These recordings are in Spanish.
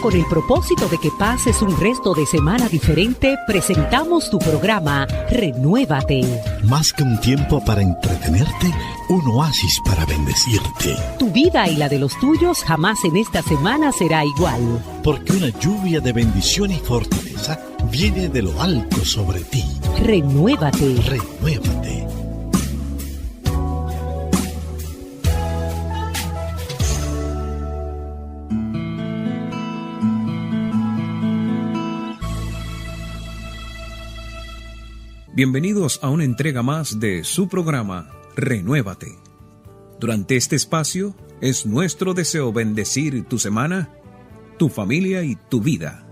Con el propósito de que pases un resto de semana diferente, presentamos tu programa Renuévate. Más que un tiempo para entretenerte, un oasis para bendecirte. Tu vida y la de los tuyos jamás en esta semana será igual. Porque una lluvia de bendición y fortaleza viene de lo alto sobre ti. Renuévate. Renuévate. Bienvenidos a una entrega más de su programa, Renuévate. Durante este espacio, es nuestro deseo bendecir tu semana, tu familia y tu vida.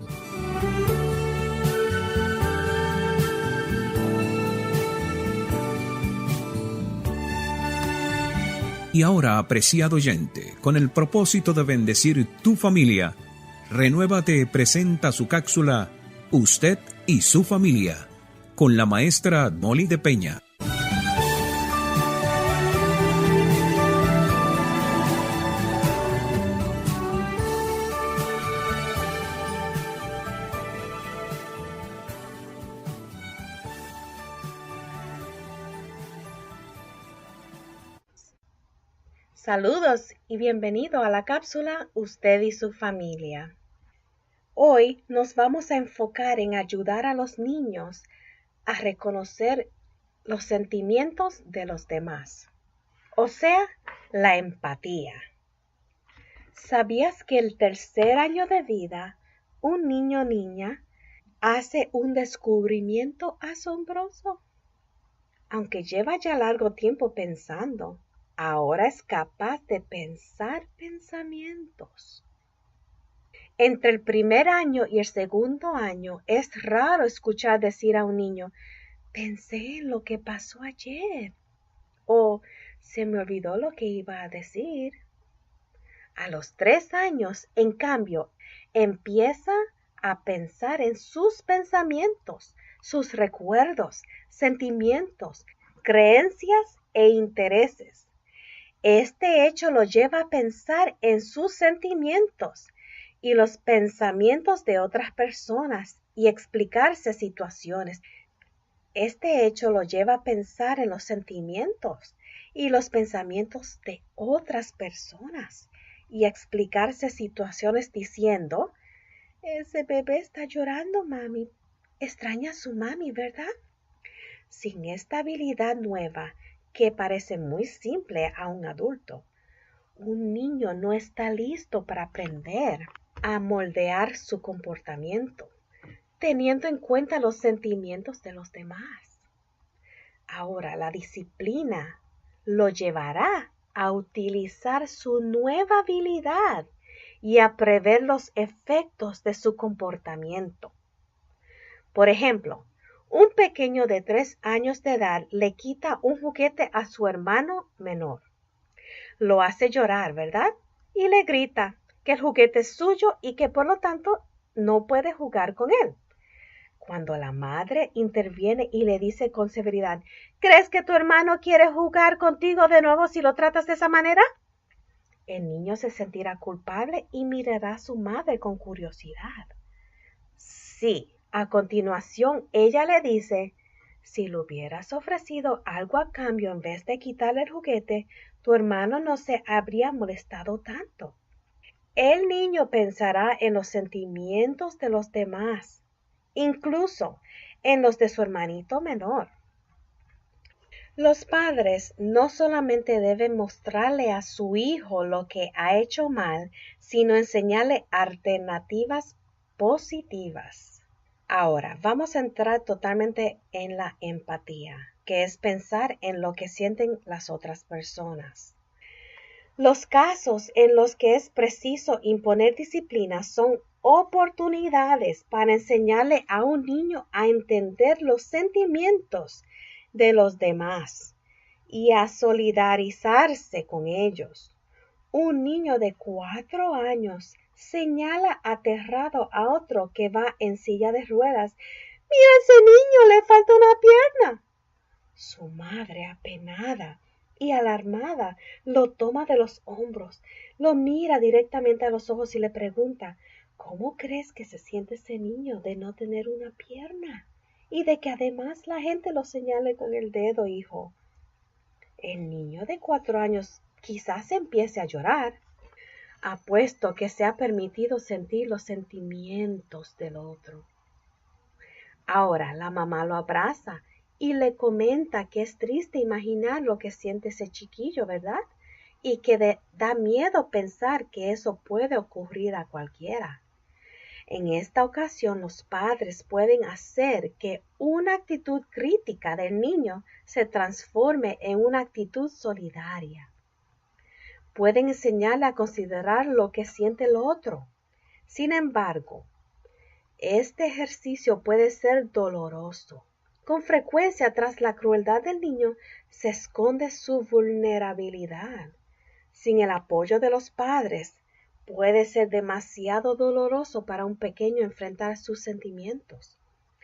Y ahora, apreciado oyente, con el propósito de bendecir tu familia, Renuévate presenta su cápsula Usted y su familia, con la maestra Molly de Peña. Saludos y bienvenido a la cápsula Usted y su familia. Hoy nos vamos a enfocar en ayudar a los niños a reconocer los sentimientos de los demás, o sea, la empatía. ¿Sabías que el tercer año de vida, un niño o niña hace un descubrimiento asombroso? Aunque lleva ya largo tiempo pensando, ahora es capaz de pensar pensamientos. Entre el primer año y el segundo año es raro escuchar decir a un niño, pensé en lo que pasó ayer, o se me olvidó lo que iba a decir. A los 3 años, en cambio, empieza a pensar en sus pensamientos, sus recuerdos, sentimientos, creencias e intereses. Este hecho lo lleva a pensar en sus sentimientos y los pensamientos de otras personas y explicarse situaciones. Este hecho lo lleva a pensar en los sentimientos y los pensamientos de otras personas y explicarse situaciones diciendo, ese bebé está llorando, mami. Extraña a su mami, ¿verdad? Sin esta habilidad nueva, que parece muy simple a un adulto, un niño no está listo para aprender a moldear su comportamiento, teniendo en cuenta los sentimientos de los demás. Ahora, la disciplina lo llevará a utilizar su nueva habilidad y a prever los efectos de su comportamiento. Por ejemplo, un pequeño de 3 años de edad le quita un juguete a su hermano menor. Lo hace llorar, ¿verdad? Y le grita que el juguete es suyo y que por lo tanto no puede jugar con él. Cuando la madre interviene y le dice con severidad, ¿crees que tu hermano quiere jugar contigo de nuevo si lo tratas de esa manera? El niño se sentirá culpable y mirará a su madre con curiosidad. Sí, a continuación ella le dice, si le hubieras ofrecido algo a cambio en vez de quitarle el juguete, tu hermano no se habría molestado tanto. El niño pensará en los sentimientos de los demás, incluso en los de su hermanito menor. Los padres no solamente deben mostrarle a su hijo lo que ha hecho mal, sino enseñarle alternativas positivas. Ahora, vamos a entrar totalmente en la empatía, que es pensar en lo que sienten las otras personas. Los casos en los que es preciso imponer disciplina son oportunidades para enseñarle a un niño a entender los sentimientos de los demás y a solidarizarse con ellos. Un niño de 4 años señala aterrado a otro que va en silla de ruedas. ¡Mira, ese niño le falta una pierna! Su madre, apenada y alarmada, lo toma de los hombros, lo mira directamente a los ojos y le pregunta, ¿Cómo crees que se siente ese niño de no tener una pierna? Y de que además la gente lo señale con el dedo, hijo. El niño de 4 años quizás empiece a llorar. Apuesto que se ha permitido sentir los sentimientos del otro. Ahora la mamá lo abraza y le comenta que es triste imaginar lo que siente ese chiquillo, ¿verdad? Y que da miedo pensar que eso puede ocurrir a cualquiera. En esta ocasión los padres pueden hacer que una actitud crítica del niño se transforme en una actitud solidaria. Pueden enseñarle a considerar lo que siente el otro. Sin embargo, este ejercicio puede ser doloroso. Con frecuencia, tras la crueldad del niño se esconde su vulnerabilidad. Sin el apoyo de los padres, puede ser demasiado doloroso para un pequeño enfrentar sus sentimientos.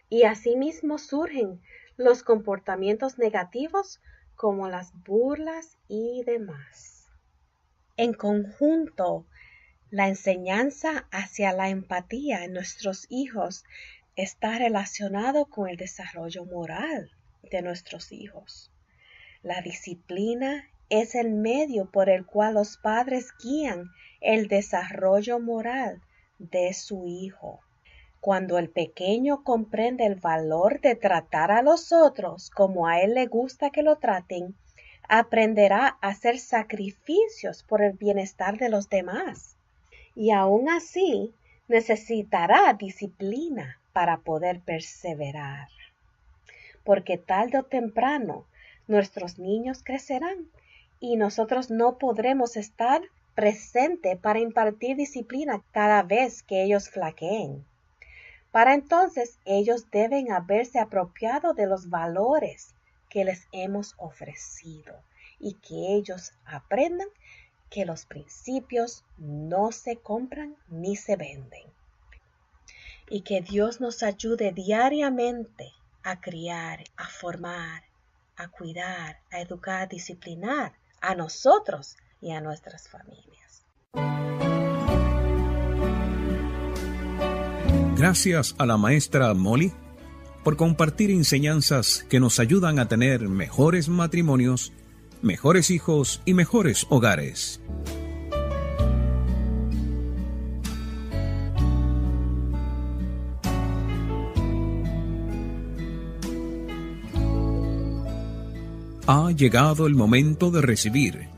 Y asimismo surgen los comportamientos negativos como las burlas y demás. En conjunto, la enseñanza hacia la empatía en nuestros hijos está relacionado con el desarrollo moral de nuestros hijos. La disciplina es el medio por el cual los padres guían el desarrollo moral de su hijo. Cuando el pequeño comprende el valor de tratar a los otros como a él le gusta que lo traten, aprenderá a hacer sacrificios por el bienestar de los demás. Y aún así, necesitará disciplina para poder perseverar. Porque tarde o temprano, nuestros niños crecerán y nosotros no podremos estar presentes para impartir disciplina cada vez que ellos flaqueen. Para entonces, ellos deben haberse apropiado de los valores que les hemos ofrecido y que ellos aprendan que los principios no se compran ni se venden. Y que Dios nos ayude diariamente a criar, a formar, a cuidar, a educar, a disciplinar a nosotros y a nuestras familias. Gracias a la maestra Molly por compartir enseñanzas que nos ayudan a tener mejores matrimonios, mejores hijos y mejores hogares. Ha llegado el momento de recibir,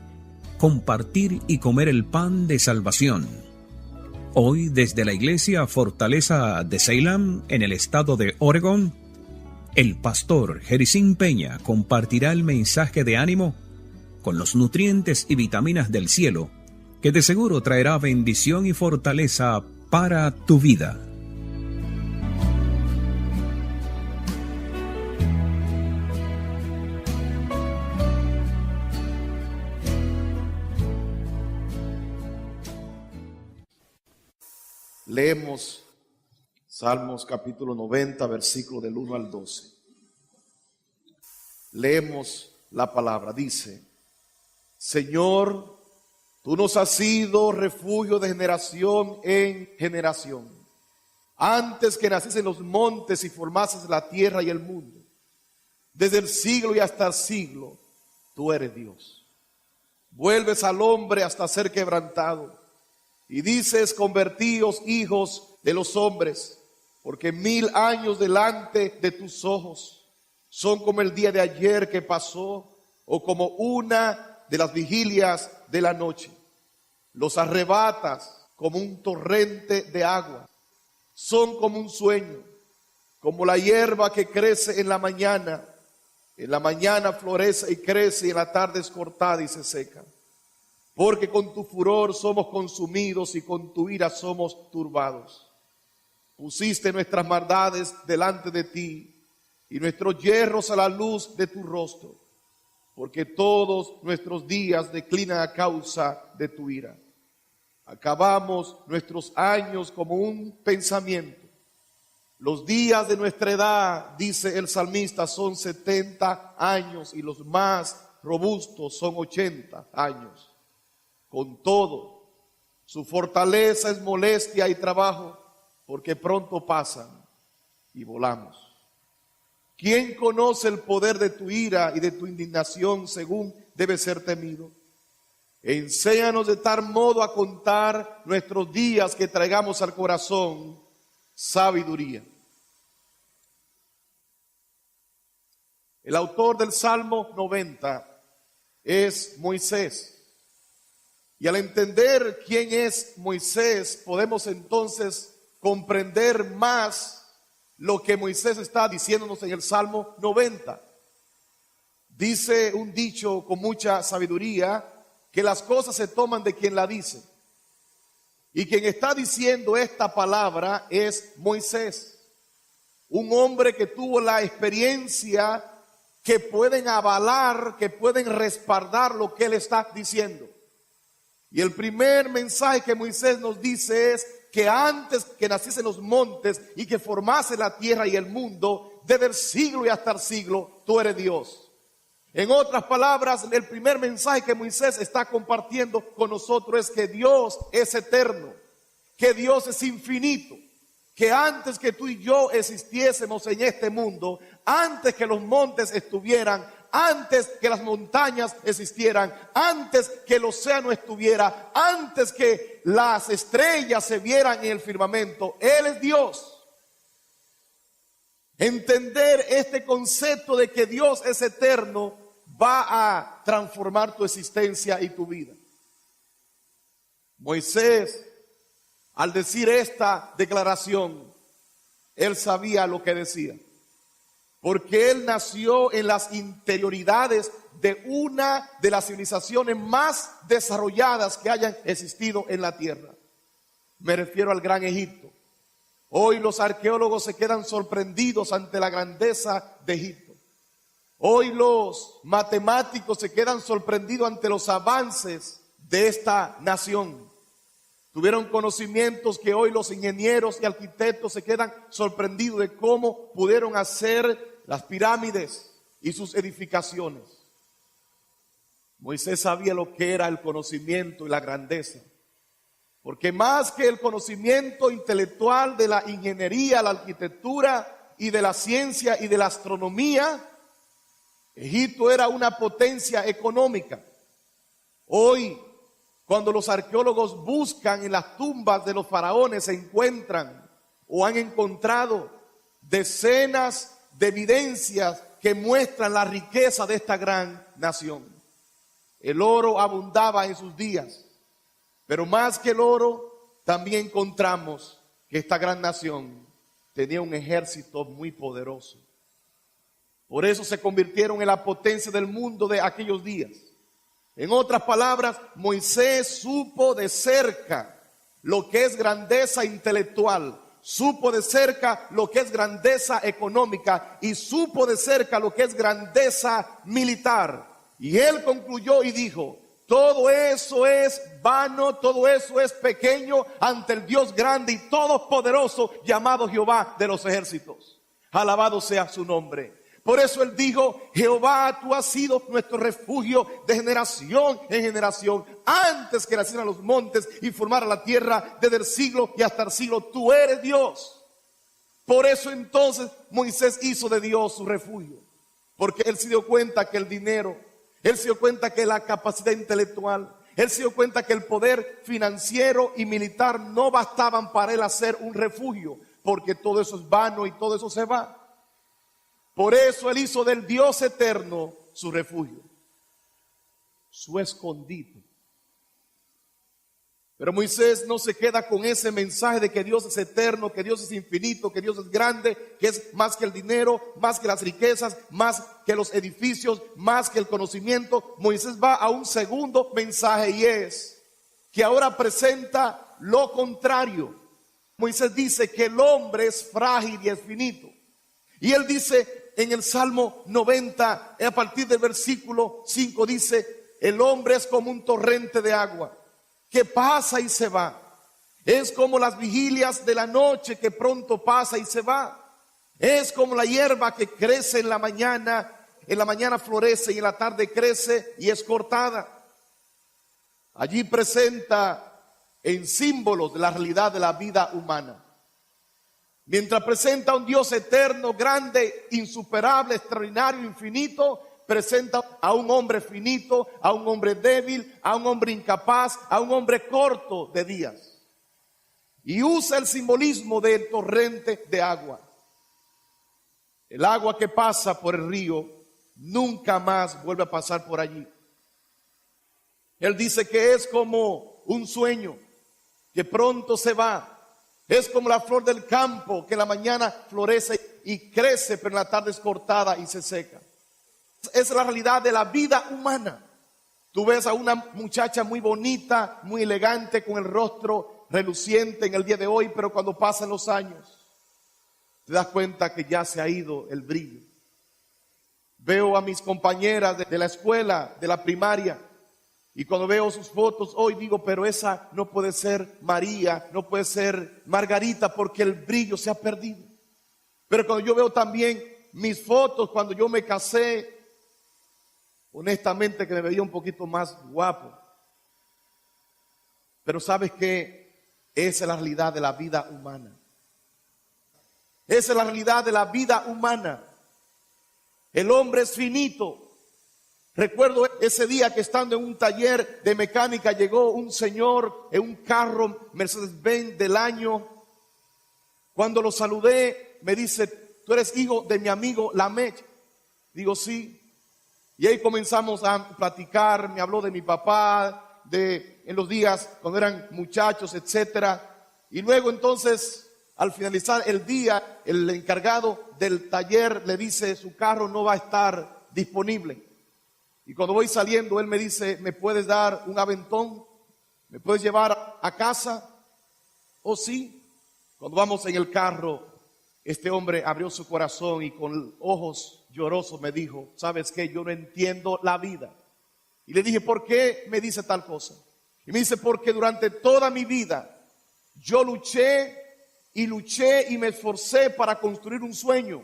compartir y comer el pan de salvación. Hoy, desde la iglesia Fortaleza de Salem, en el estado de Oregón, el pastor Jericín Peña compartirá el mensaje de ánimo con los nutrientes y vitaminas del cielo, que de seguro traerá bendición y fortaleza para tu vida. Leemos Salmos capítulo 90, versículo del 1 al 12. Leemos la palabra, dice: Señor, tú nos has sido refugio de generación en generación. Antes que nacieses los montes y formases la tierra y el mundo, desde el siglo y hasta el siglo, tú eres Dios. Vuelves al hombre hasta ser quebrantado. Y dices: convertíos hijos de los hombres, porque 1000 años delante de tus ojos son como el día de ayer que pasó, o como una de las vigilias de la noche. Los arrebatas como un torrente de agua, son como un sueño, como la hierba que crece en la mañana florece y crece, y en la tarde es cortada y se seca. Porque con tu furor somos consumidos y con tu ira somos turbados. Pusiste nuestras maldades delante de ti y nuestros yerros a la luz de tu rostro, porque todos nuestros días declinan a causa de tu ira. Acabamos nuestros años como un pensamiento. Los días de nuestra edad, dice el salmista, son 70 años y los más robustos son 80 años. Con todo, Su fortaleza es molestia y trabajo, porque pronto pasan y volamos. ¿Quién conoce el poder de tu ira y de tu indignación según debe ser temido? Enséñanos de tal modo a contar nuestros días que traigamos al corazón sabiduría. El autor del Salmo 90 es Moisés. Y al entender quién es Moisés, podemos entonces comprender más lo que Moisés está diciéndonos en el Salmo 90. Dice un dicho con mucha sabiduría, que las cosas se toman de quien la dice. Y quien está diciendo esta palabra es Moisés, un hombre que tuvo la experiencia que pueden avalar, que pueden respaldar lo que él está diciendo. Y el primer mensaje que Moisés nos dice es que antes que naciesen los montes y que formase la tierra y el mundo, desde el siglo y hasta el siglo, tú eres Dios. En otras palabras, el primer mensaje que Moisés está compartiendo con nosotros es que Dios es eterno, que Dios es infinito, que antes que tú y yo existiésemos en este mundo, antes que los montes estuvieran, antes que las montañas existieran, antes que el océano estuviera, antes que las estrellas se vieran en el firmamento, Él es Dios. Entender este concepto de que Dios es eterno va a transformar tu existencia y tu vida. Moisés, al decir esta declaración, él sabía lo que decía, porque él nació en las interioridades de una de las civilizaciones más desarrolladas que hayan existido en la tierra. Me refiero al Gran Egipto. Hoy los arqueólogos se quedan sorprendidos ante la grandeza de Egipto. Hoy los matemáticos se quedan sorprendidos ante los avances de esta nación. Tuvieron conocimientos que hoy los ingenieros y arquitectos se quedan sorprendidos de cómo pudieron hacer las pirámides y sus edificaciones. Moisés sabía lo que era el conocimiento y la grandeza. Porque más que el conocimiento intelectual de la ingeniería, la arquitectura y de la ciencia y de la astronomía, Egipto era una potencia económica. Hoy, cuando los arqueólogos buscan en las tumbas de los faraones, se encuentran o han encontrado decenas de evidencias que muestran la riqueza de esta gran nación. El oro abundaba en sus días, pero más que el oro, también encontramos que esta gran nación tenía un ejército muy poderoso. Por eso se convirtieron en la potencia del mundo de aquellos días. En otras palabras, Moisés supo de cerca lo que es grandeza intelectual, supo de cerca lo que es grandeza económica y supo de cerca lo que es grandeza militar. Y él concluyó y dijo: todo eso es vano, todo eso es pequeño ante el Dios grande y todopoderoso llamado Jehová de los ejércitos. Alabado sea su nombre. Por eso él dijo: Jehová, tú has sido nuestro refugio de generación en generación. Antes que nacieran los montes y formara la tierra, desde el siglo y hasta el siglo, tú eres Dios. Por eso entonces Moisés hizo de Dios su refugio. Porque él se dio cuenta que el dinero, él se dio cuenta que la capacidad intelectual, él se dio cuenta que el poder financiero y militar no bastaban para él hacer un refugio. Porque todo eso es vano y todo eso se va. Por eso él hizo del Dios eterno su refugio, su escondite. Pero Moisés no se queda con ese mensaje de que Dios es eterno, que Dios es infinito, que Dios es grande, que es más que el dinero, más que las riquezas, más que los edificios, más que el conocimiento. Moisés va a un segundo mensaje y es que ahora presenta lo contrario. Moisés dice que el hombre es frágil y es finito. Y él dice en el Salmo 90, a partir del versículo 5, dice: el hombre es como un torrente de agua que pasa y se va. Es como las vigilias de la noche que pronto pasa y se va. Es como la hierba que crece en la mañana florece y en la tarde crece y es cortada. Allí presenta en símbolos de la realidad de la vida humana. Mientras presenta a un Dios eterno, grande, insuperable, extraordinario, infinito, presenta a un hombre finito, a un hombre débil, a un hombre incapaz, a un hombre corto de días. Y usa el simbolismo del torrente de agua. El agua que pasa por el río nunca más vuelve a pasar por allí. Él dice que es como un sueño que pronto se va. Es como la flor del campo que en la mañana florece y crece, pero en la tarde es cortada y se seca. Es la realidad de la vida humana. Tú ves a una muchacha muy bonita, muy elegante, con el rostro reluciente en el día de hoy, pero cuando pasan los años, te das cuenta que ya se ha ido el brillo. Veo a mis compañeras de la escuela, de la primaria, y cuando veo sus fotos hoy digo, pero esa no puede ser María, no puede ser Margarita, porque el brillo se ha perdido. Pero cuando yo veo también mis fotos, cuando yo me casé, honestamente que me veía un poquito más guapo. Pero ¿sabes qué? Esa es la realidad de la vida humana. Esa es la realidad de la vida humana. El hombre es finito. Recuerdo ese día que estando en un taller de mecánica llegó un señor en un carro Mercedes-Benz del año. Cuando lo saludé me dice, ¿tú eres hijo de mi amigo Lamech? Digo, sí. Y ahí comenzamos a platicar, me habló de mi papá, en los días cuando eran muchachos, etcétera. Y luego entonces, al finalizar el día, el encargado del taller le dice, su carro no va a estar disponible. Y cuando voy saliendo, él me dice, ¿me puedes dar un aventón? ¿Me puedes llevar a casa? Oh, sí. Cuando vamos en el carro, este hombre abrió su corazón y con ojos llorosos me dijo, ¿sabes qué? Yo no entiendo la vida. Y le dije, ¿por qué me dice tal cosa? Y me dice, porque durante toda mi vida yo luché y me esforcé para construir un sueño.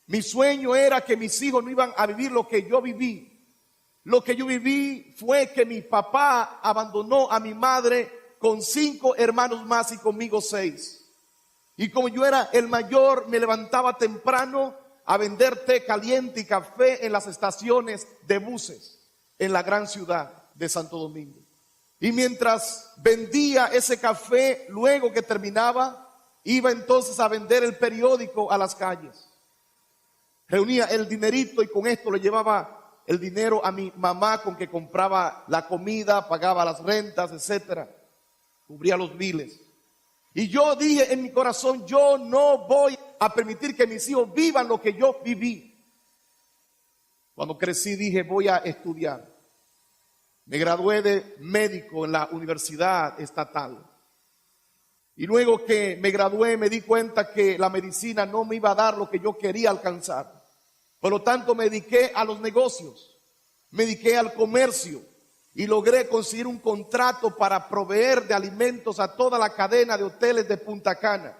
Mi sueño era que mis hijos no iban a vivir lo que yo viví. Lo que yo viví fue que mi papá abandonó a mi madre con 5 hermanos más y conmigo 6. Y como yo era el mayor, me levantaba temprano a vender té caliente y café en las estaciones de buses en la gran ciudad de Santo Domingo. Y mientras vendía ese café, luego que terminaba, iba entonces a vender el periódico a las calles. Reunía el dinerito y con esto le llevaba el dinero a mi mamá con que compraba la comida, pagaba las rentas, etcétera, cubría los biles. Y yo dije en mi corazón, yo no voy a permitir que mis hijos vivan lo que yo viví. Cuando crecí dije, voy a estudiar. Me gradué de médico en la universidad estatal. Y luego que me gradué me di cuenta que la medicina no me iba a dar lo que yo quería alcanzar. Por lo tanto me dediqué a los negocios, me dediqué al comercio y logré conseguir un contrato para proveer de alimentos a toda la cadena de hoteles de Punta Cana.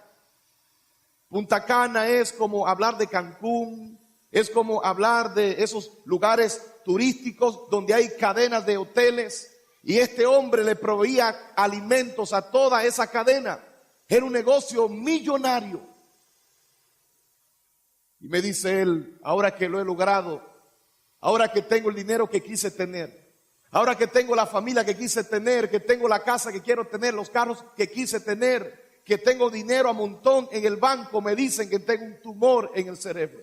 Punta Cana es como hablar de Cancún, es como hablar de esos lugares turísticos donde hay cadenas de hoteles, y este hombre le proveía alimentos a toda esa cadena. Era un negocio millonario. Y me dice él, ahora que lo he logrado, ahora que tengo el dinero que quise tener, ahora que tengo la familia que quise tener, que tengo la casa que quiero tener, los carros que quise tener, que tengo dinero a montón en el banco, me dicen que tengo un tumor en el cerebro.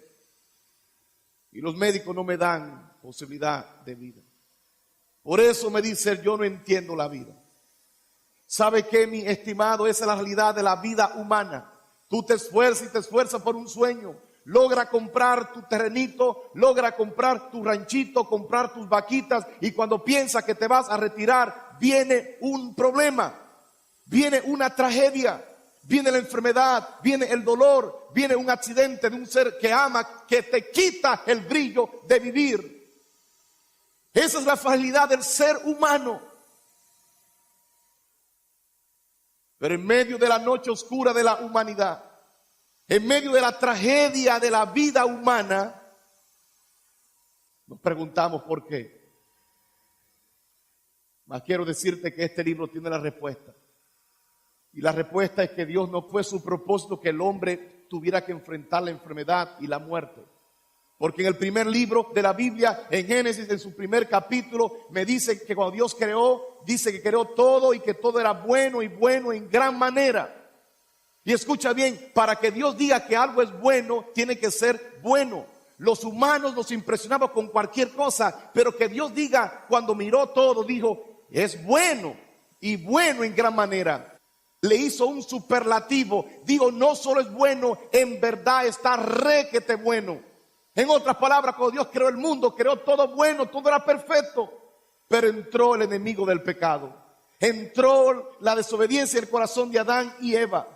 Y los médicos no me dan posibilidad de vida. Por eso me dice, yo no entiendo la vida. ¿Sabe qué, mi estimado? Esa es la realidad de la vida humana. Tú te esfuerzas y te esfuerzas por un sueño. Logra comprar tu terrenito, logra comprar tu ranchito, comprar tus vaquitas, y cuando piensas que te vas a retirar, viene un problema, viene una tragedia, viene la enfermedad, viene el dolor, viene un accidente de un ser que ama, que te quita el brillo de vivir. Esa es la fragilidad del ser humano. Pero en medio de la noche oscura de la humanidad, en medio de la tragedia de la vida humana, nos preguntamos por qué. Mas quiero decirte que este libro tiene la respuesta. Y la respuesta es que Dios no fue su propósito que el hombre tuviera que enfrentar la enfermedad y la muerte. Porque en el primer libro de la Biblia, en Génesis, en su primer capítulo, me dice que cuando Dios creó, dice que creó todo y que todo era bueno y bueno en gran manera. Y escucha bien, para que Dios diga que algo es bueno, tiene que ser bueno. Los humanos nos impresionamos con cualquier cosa, pero que Dios diga, cuando miró todo, dijo, es bueno y bueno en gran manera. Le hizo un superlativo, digo, no solo es bueno, en verdad está requete bueno. En otras palabras, cuando Dios creó el mundo, creó todo bueno, todo era perfecto. Pero entró el enemigo del pecado. Entró la desobediencia en el corazón de Adán y Eva.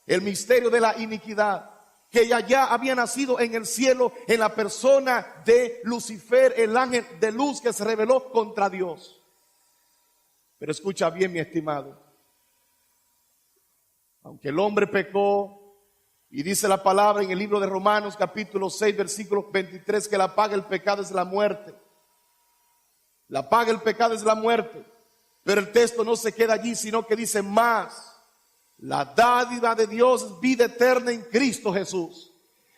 El misterio de la iniquidad, que ya había nacido en el cielo en la persona de Lucifer, el ángel de luz que se rebeló contra Dios. Pero escucha bien, mi estimado. Aunque el hombre pecó, y dice la palabra en el libro de Romanos capítulo 6 versículo 23 que la paga del pecado es la muerte. La paga del pecado es la muerte. Pero el texto no se queda allí, sino que dice más. La dádiva de Dios es vida eterna en Cristo Jesús.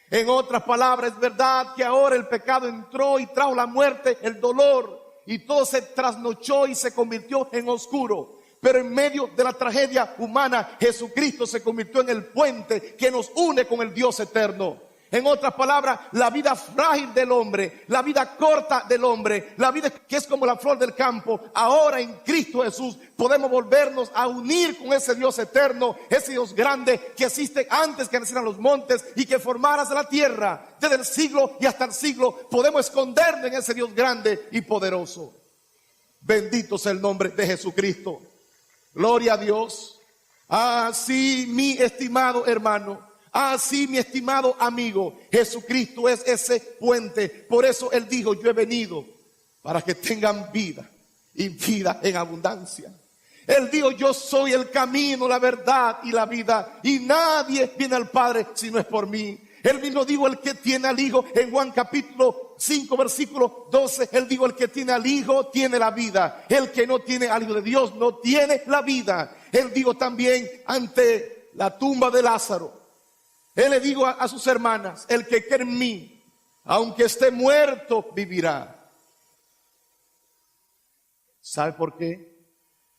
En otras palabras, es verdad que ahora el pecado entró y trajo la muerte, el dolor, y todo se trasnochó y se convirtió en oscuro. Pero en medio de la tragedia humana, Jesucristo se convirtió en el puente que nos une con el Dios eterno. En otras palabras, la vida frágil del hombre, la vida corta del hombre, la vida que es como la flor del campo, ahora en Cristo Jesús podemos volvernos a unir con ese Dios eterno, ese Dios grande que existe antes que nacieran los montes y que formaras la tierra. Desde el siglo y hasta el siglo podemos escondernos en ese Dios grande y poderoso. Bendito sea el nombre de Jesucristo. Gloria a Dios. Así, mi estimado hermano, así, mi estimado amigo, Jesucristo es ese puente. Por eso Él dijo, yo he venido para que tengan vida y vida en abundancia. Él dijo, yo soy el camino, la verdad y la vida, y nadie viene al Padre si no es por mí. Él mismo dijo, el que tiene al Hijo, en Juan capítulo 5 versículo 12, Él dijo, el que tiene al Hijo tiene la vida. El que no tiene al Hijo de Dios no tiene la vida. Él dijo también ante la tumba de Lázaro, Él le dijo a sus hermanas, el que cree en mí, aunque esté muerto, vivirá. ¿Sabe por qué?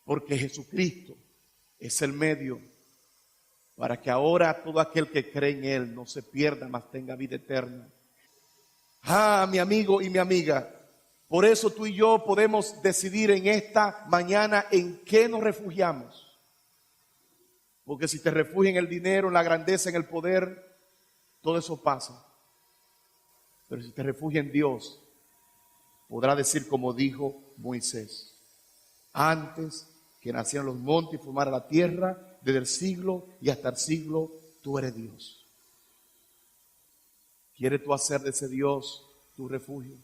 Porque Jesucristo es el medio para que ahora todo aquel que cree en Él no se pierda, mas tenga vida eterna. Mi amigo y mi amiga, por eso tú y yo podemos decidir en esta mañana en qué nos refugiamos. Porque si te refugias en el dinero, en la grandeza, en el poder, todo eso pasa. Pero si te refugias en Dios, podrás decir como dijo Moisés, antes que nacieran los montes y formara la tierra, desde el siglo y hasta el siglo, tú eres Dios. ¿Quieres tú hacer de ese Dios tu refugio?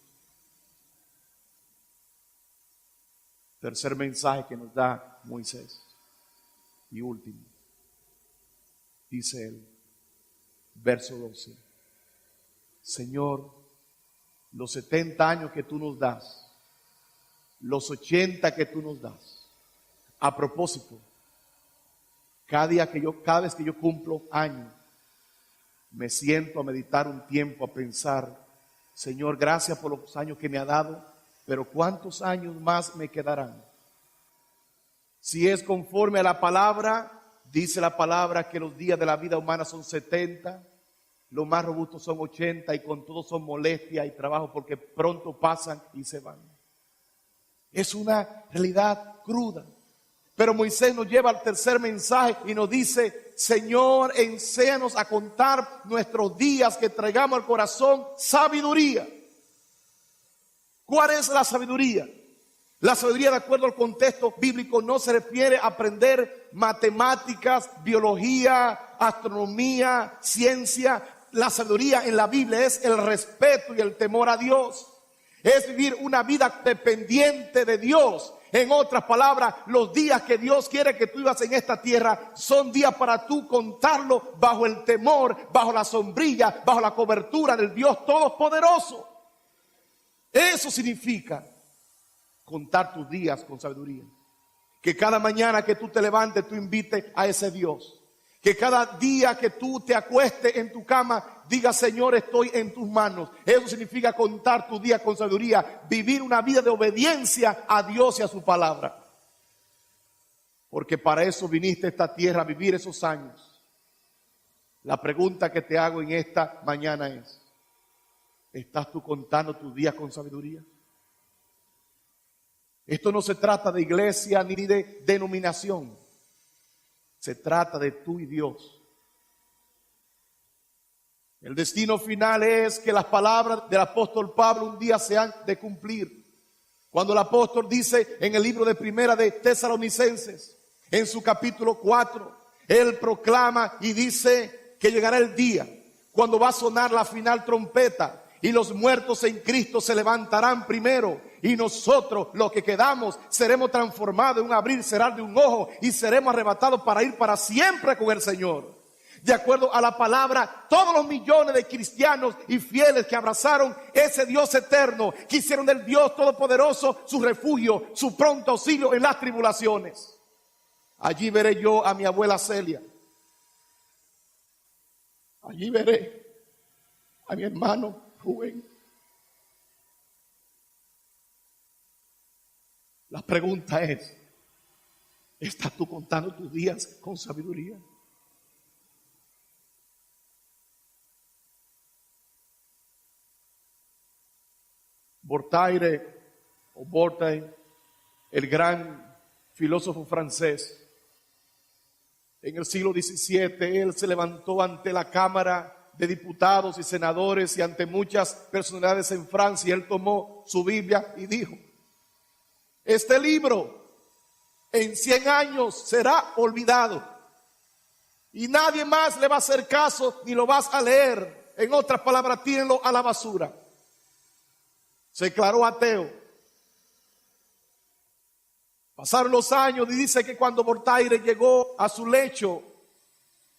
Tercer mensaje que nos da Moisés. Y último. Dice él, verso 12. Señor, los 70 años que tú nos das, los 80 que tú nos das. A propósito, cada vez que yo cumplo años, me siento a meditar un tiempo, a pensar, Señor, gracias por los años que me ha dado, pero ¿cuántos años más me quedarán? Si es conforme a la palabra, dice la palabra que los días de la vida humana son 70, los más robustos son 80 y con todo son molestia y trabajo porque pronto pasan y se van. Es una realidad cruda. Pero Moisés nos lleva al tercer mensaje y nos dice, Señor, enséñanos a contar nuestros días, que traigamos al corazón sabiduría. ¿Cuál es la sabiduría? La sabiduría, de acuerdo al contexto bíblico, no se refiere a aprender matemáticas, biología, astronomía, ciencia. La sabiduría en la Biblia es el respeto y el temor a Dios. Es vivir una vida dependiente de Dios. En otras palabras, los días que Dios quiere que tú vivas en esta tierra son días para tú contarlo bajo el temor, bajo la sombrilla, bajo la cobertura del Dios Todopoderoso. Eso significa contar tus días con sabiduría. Que cada mañana que tú te levantes, tú invites a ese Dios. Que cada día que tú te acuestes en tu cama, diga: Señor, estoy en tus manos. Eso significa contar tu día con sabiduría, vivir una vida de obediencia a Dios y a su palabra. Porque para eso viniste a esta tierra, a vivir esos años. La pregunta que te hago en esta mañana es: ¿estás tú contando tus días con sabiduría? Esto no se trata de iglesia ni de denominación. Se trata de tú y Dios. El destino final es que las palabras del apóstol Pablo un día se han de cumplir. Cuando el apóstol dice en el libro de Primera de Tesalonicenses, en su capítulo 4, él proclama y dice que llegará el día cuando va a sonar la final trompeta y los muertos en Cristo se levantarán primero, y nosotros los que quedamos seremos transformados en un abrir y cerrar de un ojo y seremos arrebatados para ir para siempre con el Señor. De acuerdo a la palabra, todos los millones de cristianos y fieles que abrazaron ese Dios eterno, que hicieron del Dios todopoderoso su refugio, su pronto auxilio en las tribulaciones. Allí veré yo a mi abuela Celia. Allí veré a mi hermano Rubén. La pregunta es: ¿estás tú contando tus días con sabiduría? Voltaire, el gran filósofo francés, en el siglo XVII, él se levantó ante la Cámara de Diputados y Senadores y ante muchas personalidades en Francia. Él tomó su Biblia y dijo: este libro en 100 años será olvidado y nadie más le va a hacer caso ni lo vas a leer. En otras palabras, tírenlo a la basura. Se declaró ateo. Pasaron los años y dice que cuando Voltaire llegó a su lecho,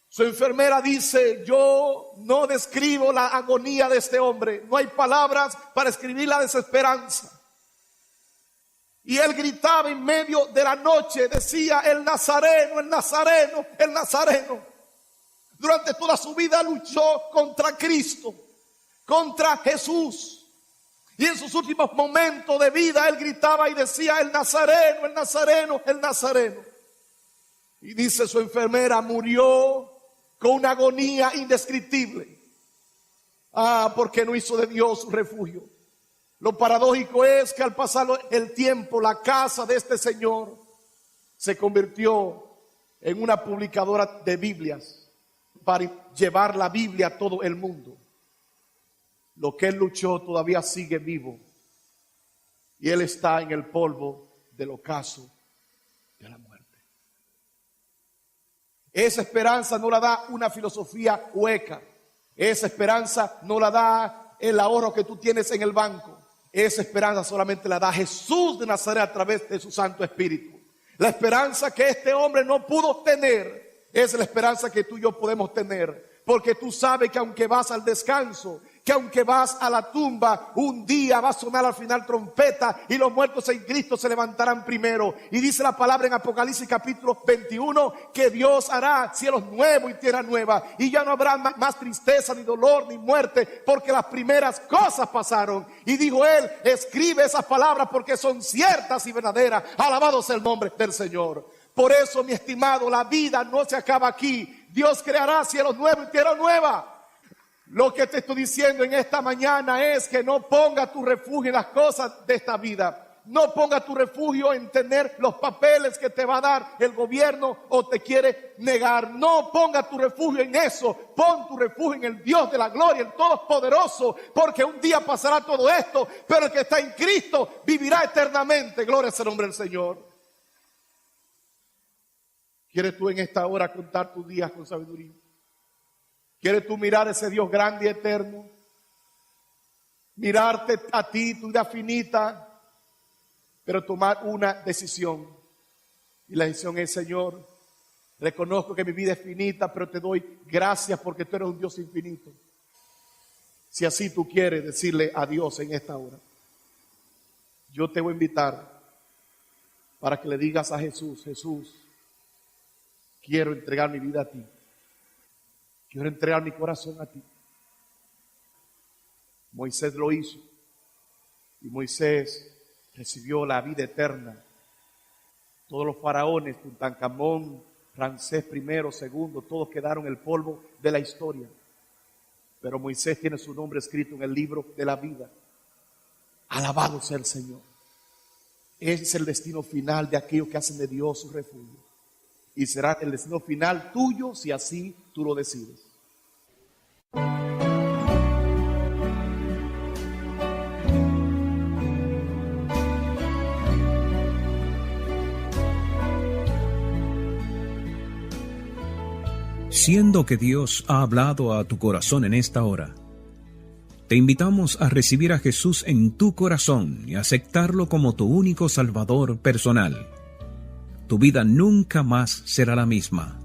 su enfermera dice: yo no describo la agonía de este hombre. No hay palabras para escribir la desesperanza. Y él gritaba en medio de la noche, decía: el Nazareno, el Nazareno, el Nazareno. Durante toda su vida luchó contra Cristo, contra Jesús. Y en sus últimos momentos de vida él gritaba y decía: el Nazareno, el Nazareno, el Nazareno. Y dice su enfermera: murió con una agonía indescriptible. Porque no hizo de Dios su refugio. Lo paradójico es que al pasar el tiempo, la casa de este señor se convirtió en una publicadora de Biblias para llevar la Biblia a todo el mundo. Lo que él luchó todavía sigue vivo y él está en el polvo del ocaso de la muerte. Esa esperanza no la da una filosofía hueca. Esa esperanza no la da el ahorro que tú tienes en el banco. Esa esperanza solamente la da Jesús de Nazaret a través de su Santo Espíritu. La esperanza que este hombre no pudo tener es la esperanza que tú y yo podemos tener. Porque tú sabes que aunque vas al descanso, que aunque vas a la tumba, un día va a sonar al final trompeta y los muertos en Cristo se levantarán primero. Y dice la palabra en Apocalipsis capítulo 21 que Dios hará cielos nuevos y tierra nueva. Y ya no habrá más tristeza, ni dolor, ni muerte, porque las primeras cosas pasaron. Y dijo él: escribe esas palabras porque son ciertas y verdaderas. Alabado sea el nombre del Señor. Por eso, mi estimado, la vida no se acaba aquí. Dios creará cielos nuevos y tierra nueva. Lo que te estoy diciendo en esta mañana es que no ponga tu refugio en las cosas de esta vida. No ponga tu refugio en tener los papeles que te va a dar el gobierno o te quiere negar. No ponga tu refugio en eso. Pon tu refugio en el Dios de la gloria, el Todopoderoso, porque un día pasará todo esto, pero el que está en Cristo vivirá eternamente. Gloria sea el nombre del Señor. ¿Quieres tú en esta hora contar tus días con sabiduría? ¿Quieres tú mirar a ese Dios grande y eterno? Mirarte a ti, tu vida finita, pero tomar una decisión. Y la decisión es: Señor, reconozco que mi vida es finita, pero te doy gracias porque tú eres un Dios infinito. Si así tú quieres decirle a Dios en esta hora, yo te voy a invitar para que le digas a Jesús: Jesús, quiero entregar mi vida a ti. Quiero entregar mi corazón a ti. Moisés lo hizo. Y Moisés recibió la vida eterna. Todos los faraones, Tutankamón, Ramsés I, II, todos quedaron en el polvo de la historia. Pero Moisés tiene su nombre escrito en el libro de la vida. Alabado sea el Señor. Ese es el destino final de aquellos que hacen de Dios su refugio. Y será el destino final tuyo si así tú lo decides. Siendo que Dios ha hablado a tu corazón en esta hora, te invitamos a recibir a Jesús en tu corazón y aceptarlo como tu único Salvador personal. Tu vida nunca más será la misma.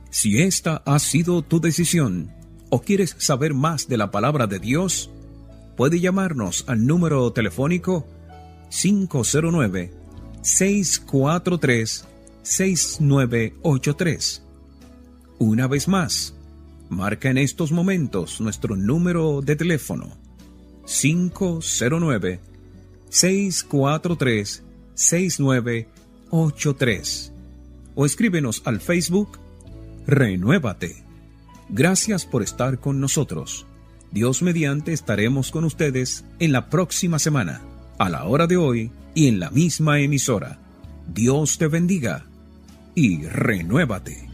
Si esta ha sido tu decisión o quieres saber más de la palabra de Dios, puede llamarnos al número telefónico 509-643-6983. Una vez más, marca en estos momentos nuestro número de teléfono 509-643-6983 o escríbenos al Facebook Renuévate. Gracias por estar con nosotros. Dios mediante estaremos con ustedes en la próxima semana, a la hora de hoy y en la misma emisora. Dios te bendiga y renuévate.